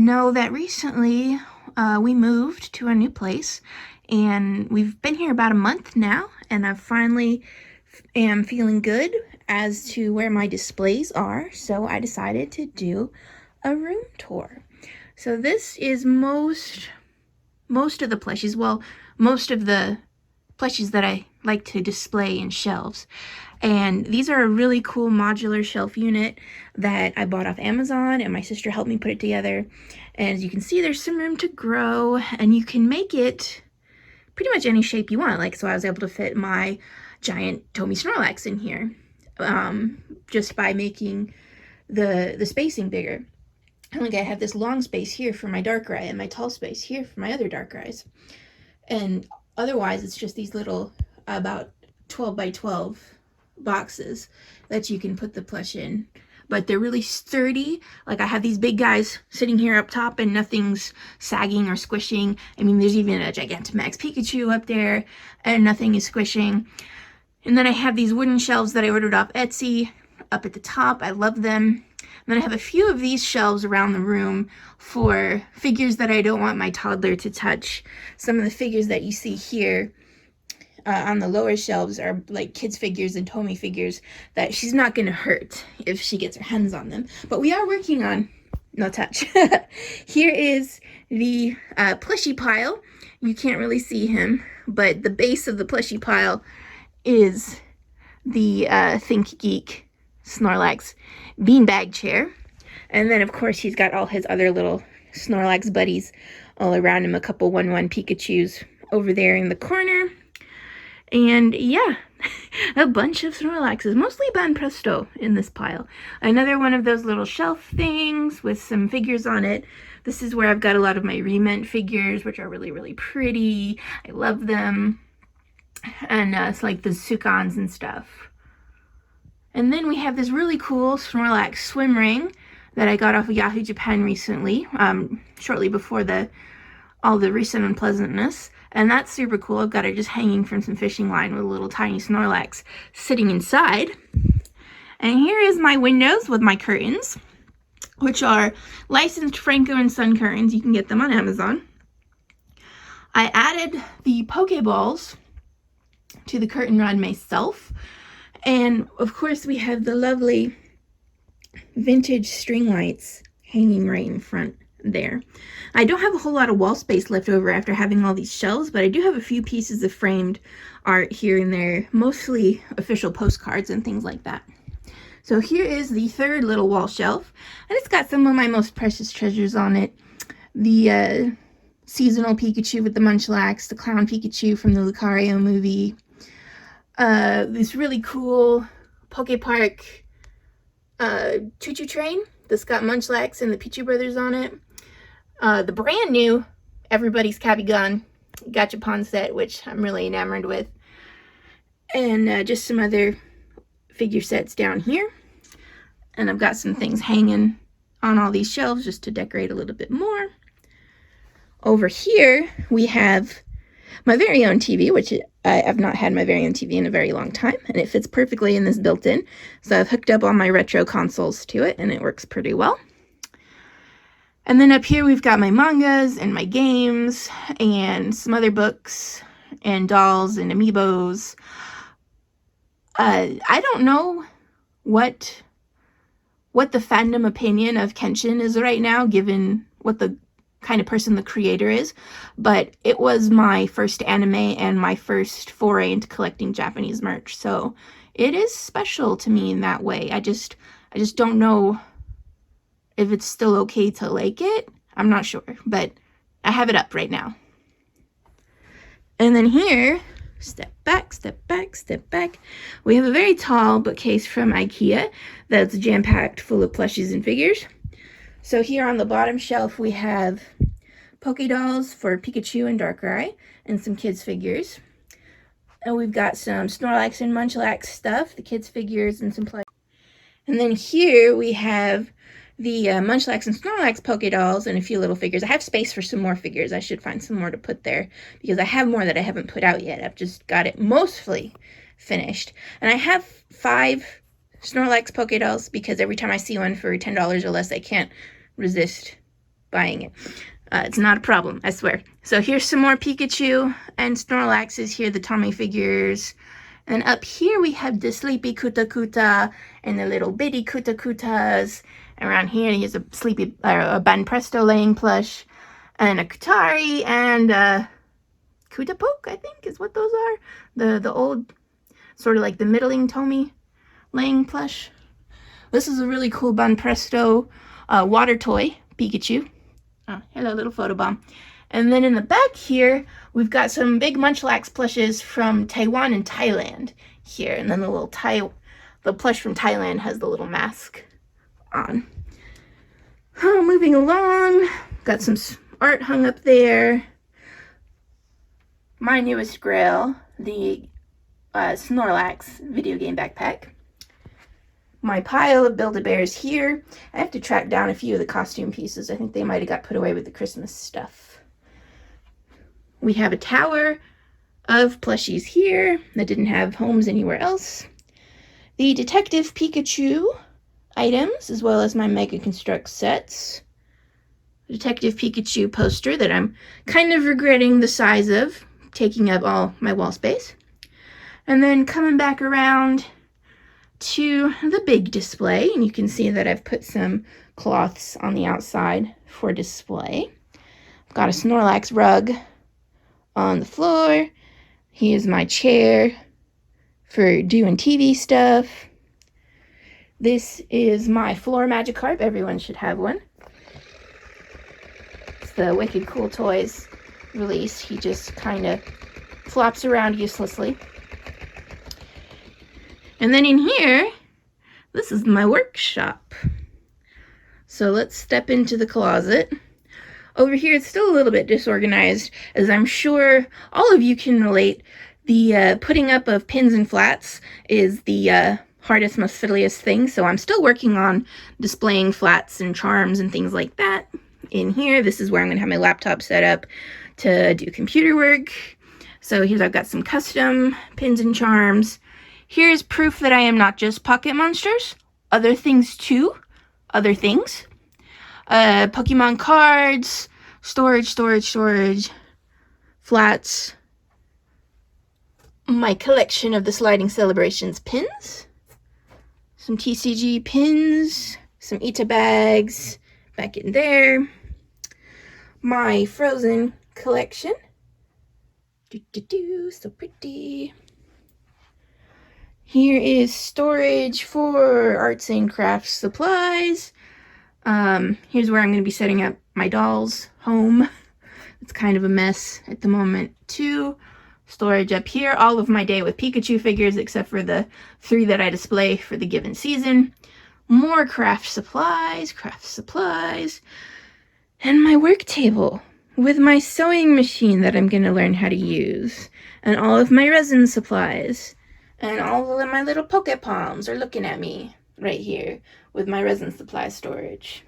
know that recently we moved to a new place, and we've been here about a month now, and I finally am feeling good as to where my displays are, so I decided to do a room tour. So this is most of the plushies, well, most of the plushies that I like to display in shelves. And these are a really cool modular shelf unit that I bought off Amazon, and my sister helped me put it together. And as you can see, there's some room to grow, and you can make it pretty much any shape you want. Like, so I was able to fit my giant Tomy Snorlax in here just by making the spacing bigger. And like, I have this long space here for my Darkrai and my tall space here for my other Darkrai's. And otherwise, it's just these little about 12 by 12 boxes that you can put the plush in. But they're really sturdy. Like, I have these big guys sitting here up top and nothing's sagging or squishing. I mean, there's even a Gigantamax Pikachu up there and nothing is squishing. And then I have these wooden shelves that I ordered off Etsy up at the top. I love them. And then I have a few of these shelves around the room for figures that I don't want my toddler to touch. Some of the figures that you see here on the lower shelves are like kids figures and Tomy figures that she's not going to hurt if she gets her hands on them. But we are working on no touch. Here is the plushie pile. You can't really see him, but the base of the plushie pile is the Think Geek Snorlax beanbag chair. And then, of course, he's got all his other little Snorlax buddies all around him. A couple 1-1 Pikachus over there in the corner. And yeah, a bunch of Snorlaxes, mostly Banpresto in this pile. Another one of those little shelf things with some figures on it. This is where I've got a lot of my Remint figures, which are really, really pretty. I love them. And it's like the Sukons and stuff. And then we have this really cool Snorlax swim ring that I got off of Yahoo Japan recently, shortly before all the recent unpleasantness. And that's super cool. I've got it just hanging from some fishing line with a little tiny Snorlax sitting inside. And here is my windows with my curtains, which are licensed Franco and Son curtains. You can get them on Amazon. I added the Pokeballs to the curtain rod myself. And of course, we have the lovely vintage string lights hanging right in front there. I don't have a whole lot of wall space left over after having all these shelves, but I do have a few pieces of framed art here and there, mostly official postcards and things like that. So here is the third little wall shelf, and it's got some of my most precious treasures on it. The seasonal Pikachu with the Munchlax, the clown Pikachu from the Lucario movie, this really cool Poke Park choo-choo train that's got Munchlax and the Pichu brothers on it. The brand new Everybody's Cabigon Gachapon set, which I'm really enamored with. And just some other figure sets down here. And I've got some things hanging on all these shelves just to decorate a little bit more. Over here, we have my very own TV, which I have not had my very own TV in a very long time, and it fits perfectly in this built-in. So I've hooked up all my retro consoles to it, and it works pretty well. And then up here, we've got my mangas and my games and some other books and dolls and amiibos. I don't know what the fandom opinion of Kenshin is right now, given what the kind of person the creator is, but it was my first anime and my first foray into collecting Japanese merch, so it is special to me in that way. I just don't know if it's still okay to like it. I'm not sure, but I have it up right now. And then here, step back, step back, step back, we have a very tall bookcase from IKEA that's jam-packed full of plushies and figures. So here on the bottom shelf, we have Poké Dolls for Pikachu and Darkrai, and some kids figures. And we've got some Snorlax and Munchlax stuff, the kids figures, and some play. And then here we have the Munchlax and Snorlax Poké Dolls and a few little figures. I have space for some more figures. I should find some more to put there because I have more that I haven't put out yet. I've just got it mostly finished. And I have 5 Snorlax Poké Dolls because every time I see one for $10 or less, I can't resist buying it. It's not a problem, I swear. So here's some more Pikachu and Snorlaxes here, the Tommy figures. And up here we have the Sleepy Kuta Kuta and the little bitty Kuta Kutas. Around here here's a Sleepy, a Banpresto laying plush, and a Kutari, and a Kutapoke, I think is what those are. The old, sort of like the middling Tommy laying plush. This is a really cool Banpresto water toy Pikachu. Oh, hello, little photobomb. And then in the back here, we've got some big Munchlax plushes from Taiwan and Thailand here. And then the plush from Thailand has the little mask on. Oh, moving along, got some art hung up there. My newest grail, the Snorlax video game backpack. My pile of Build-A-Bears here. I have to track down a few of the costume pieces. I think they might have got put away with the Christmas stuff. We have a tower of plushies here that didn't have homes anywhere else. The Detective Pikachu items, as well as my Mega Construct sets. The Detective Pikachu poster that I'm kind of regretting the size of, taking up all my wall space. And then coming back around to the big display, and you can see that I've put some cloths on the outside for display. I've got a Snorlax rug on the floor. Here's my chair for doing TV stuff. This is my floor Magikarp. Everyone should have one. It's the Wicked Cool Toys release. He just kind of flops around uselessly. And then in here, this is my workshop. So let's step into the closet. Over here, it's still a little bit disorganized, as I'm sure all of you can relate. The putting up of pins and flats is the hardest, most fiddliest thing. So I'm still working on displaying flats and charms and things like that. In here, this is where I'm going to have my laptop set up to do computer work. So I've got some custom pins and charms. Here's proof that I am not just Pocket Monsters. Other things too. Other things. Pokemon cards. Storage. Flats. My collection of the Sliding Celebrations pins. Some TCG pins. Some Ita bags. Back in there. My Frozen collection. So pretty. Here is storage for arts and crafts supplies. Here's where I'm going to be setting up my doll's home. It's kind of a mess at the moment too. Storage up here. All of my day with Pikachu figures except for the 3 that I display for the given season. More craft supplies. And my work table with my sewing machine that I'm going to learn how to use. And all of my resin supplies. And all of my little Poke Palms are looking at me right here with my resin supply storage.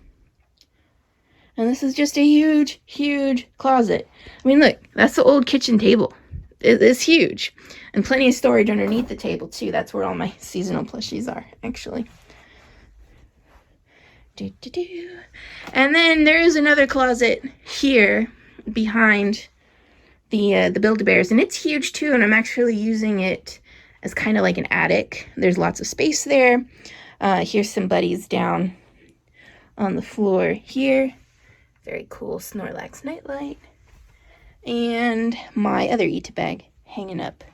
And this is just a huge, huge closet. I mean, look, that's the old kitchen table. It's huge. And plenty of storage underneath the table, too. That's where all my seasonal plushies are, actually. And then there is another closet here behind the Build-A-Bears. And it's huge, too, and I'm actually using it as kind of like an attic. There's lots of space there. Here's some buddies down on the floor here. Very cool Snorlax nightlight. And my other Ita bag hanging up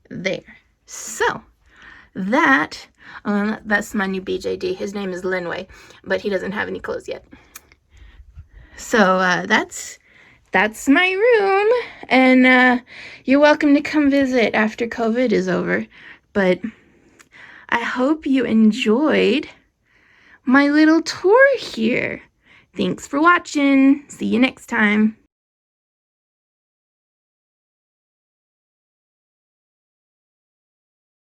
there. So, that's my new BJD. His name is Linway, but he doesn't have any clothes yet. So, that's my room, and you're welcome to come visit after COVID is over. But I hope you enjoyed my little tour here. Thanks for watching. See you next time.